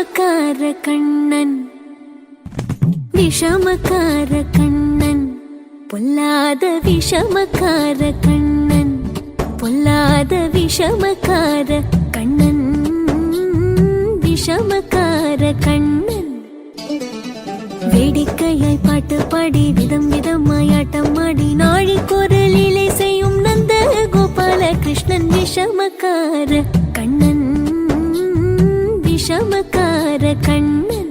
விஷமக்கார கண்ணன் விஷமக்கார கண்ணன் பொல்லாத விஷமக்கார கண்ணன் பொல்லாத விஷமக்கார கண்ணன் விஷமக்கார கண்ணன் வேடிக்கையாய் பாட்டு பாடி விதம் விதமாய் ஆட்டமாடி நாழிக்குரலிலே செய்யும் நந்த கோபால கிருஷ்ணன் விஷமக்கார கண்ணன் விஷமக்கார கண்ணன்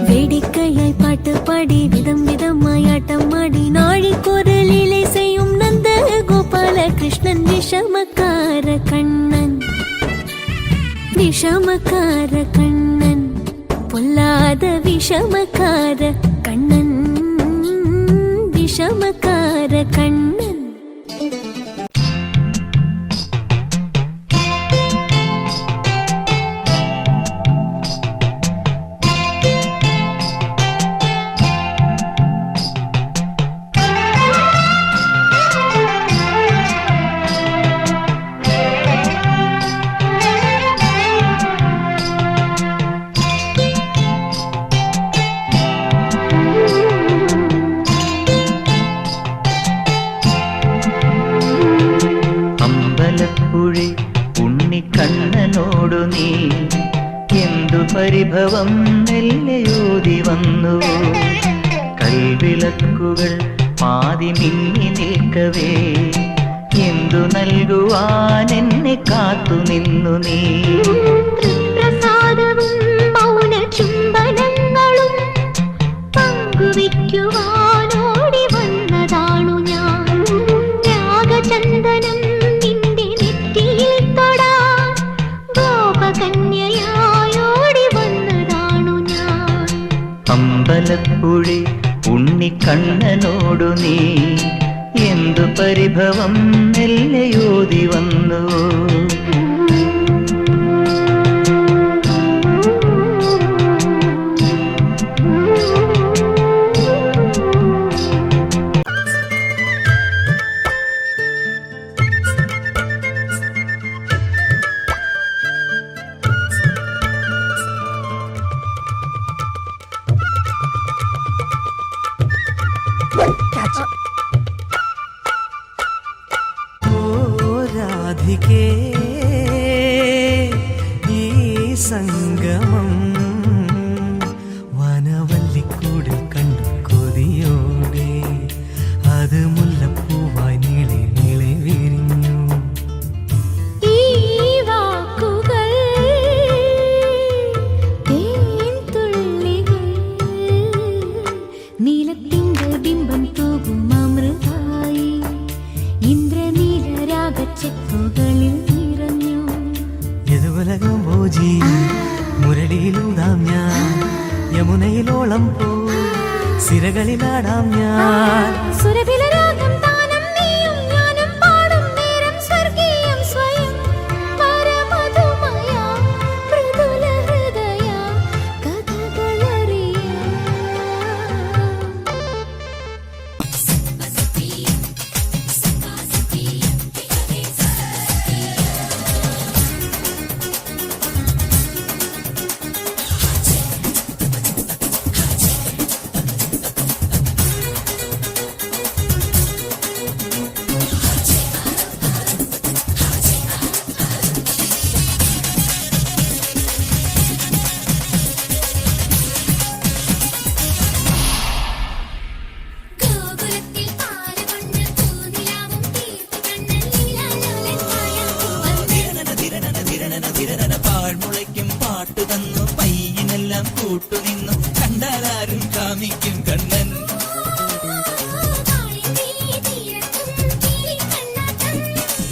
வேடிக்கையாய் பாட்டு பாடி விதம் விதமாய் ஆட்டமாடி நாழிக்குரலிலே செய்யும் நந்த கோபால கிருஷ்ணன் விஷமக்கார கண்ணன் விஷமக்கார கண்ணன் பொல்லாத விஷமக்கார கண்ணன் விஷமக்கார கண்ணன் ഉണ്ണിക്കണ്ണനോടു നീ എന്തു പരിഭവം മെല്ലയോതി വന്നു കൽവിളക്കുകൾ പാതി മിന്നി നിൽക്കവേ എന്തു നൽകുവാൻ എന്നെ കാത്തു നിന്നു നീ പ്രസാദവും മൗന ചുംബനങ്ങളും പങ്കുവയ്ക്കുവാനോടി വന്നതാണു ഞാൻ രാഗചന്ദനം അമ്പലപ്പുഴി ഉണ്ണിക്കണ്ണനോടു നീ എന്തു പരിഭവം മെല്ലയോതി വന്നു രാധികേ ഈ സംഗമം വനവല്ലിക്കൂടിൽ കണ്ടു കൊതിയോടെ അത് മുല്ലപ്പൂവായി നീളെ നീളെ വിരിഞ്ഞു ഈ വാക്കുകൾ തേൻതുള്ളികൾ നീലത്തിങ്കൾ ബിംബം തൂകും അമൃതായി ഇന്ദ്രനീലരാഗച്ചെപ്പുകളിൽ നിറഞ്ഞു യദുവലകം ഭോജി മുരളിയിലൂതാം ഞാൻ യമുനയിലോളം പോ സിരകളിലാടാം ഞാൻ സുരഭിലരാഗം താനം നീയും ഞാനും പാടും നേരം സ്വർഗീയം സ്വയം പരമധുമയ മൃദുല ഹൃദയ കഥകളറിയ പാഴ്മുളയ്ക്കും പാട്ടു തന്നു പയ്യനെല്ലാം കൂട്ടുനിന്നു കണ്ടാലാരും കാമിക്കും കണ്ണൻ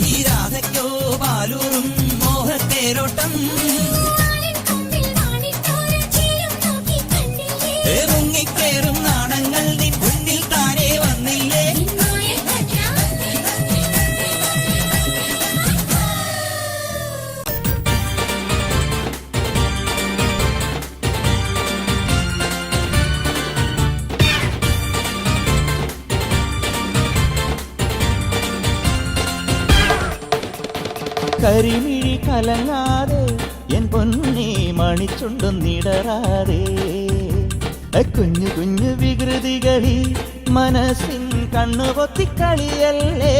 ഈ രാധയ്ക്കോ ബാലൂറും മോഹത്തേരോട്ടം മുങ്ങിക്കേറും നാണങ്ങൾ നിൻ മുന്നിൽ താനേ വന്നില്ലേ കരിമിഴി കലങ്ങാതെ എൻ പൊന്നി മണിച്ചുണ്ടൊന്നിടറാതെ കുഞ്ഞു കുഞ്ഞു വികൃതികളിൽ മനസ്സിൻ കണ്ണുപൊത്തിക്കളിയല്ലേ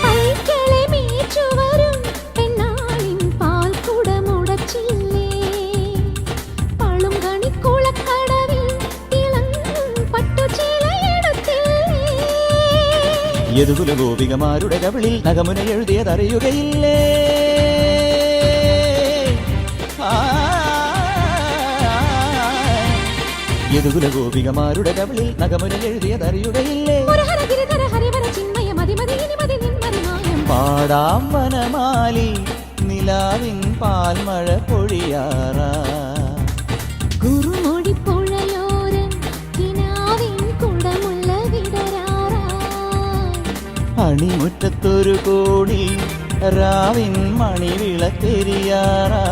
പൈക്കളെ മേച്ചു വരും പെണ്ണാളിൻ പാൽക്കുടമുടച്ചില്ലേ പളും കണിക്കുളക്കടവിൽ തിളങ്ങും പട്ടുചീലയെടുത്തില്ലേ യദുകുല ഗോപികമാരുടെ കവിളിൽ നഖമുന എഴുതിയതറിയുകയില്ലേ യദുകുല ഗോപികമാരുടെ കവിളിൽ നഖമുന എഴുതിയതറിയുകയില്ലേ പാടാം വനമാലി നിലാവിൻ പാൽമഴ പൊഴിയാറാ കുറുമൊഴിപ്പുഴയോരം കിനാവിൻ കുടമുള്ള വിടരാറാ അണിമുറ്റത്തൊരു കോടി രാവിൻ മണിവിളക്കെരിയാറാ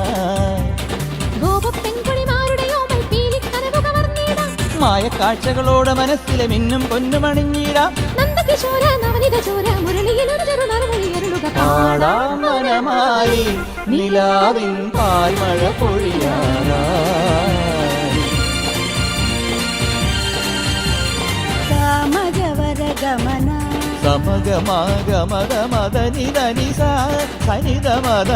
ഗോപപ്പെൺകുടിമാരുടെ പീലിക്കനവു കവർന്നിടാം മായക്കാഴ്ചകളോടെ മനസ്സിലെ മിന്നും പൊന്നുമണിഞ്ഞിടാം നന്ദകിശോര നവനിത ചോര മുരളിയിലൊരു ചെറു നറുമൊഴിയരുളുക പാടാം വനമാലി നിലാവിൻ പാൽമഴ പൊഴിയാറാ ഗമന സമഗമഗമദ മദ നിദ നിസ സനിദ മദ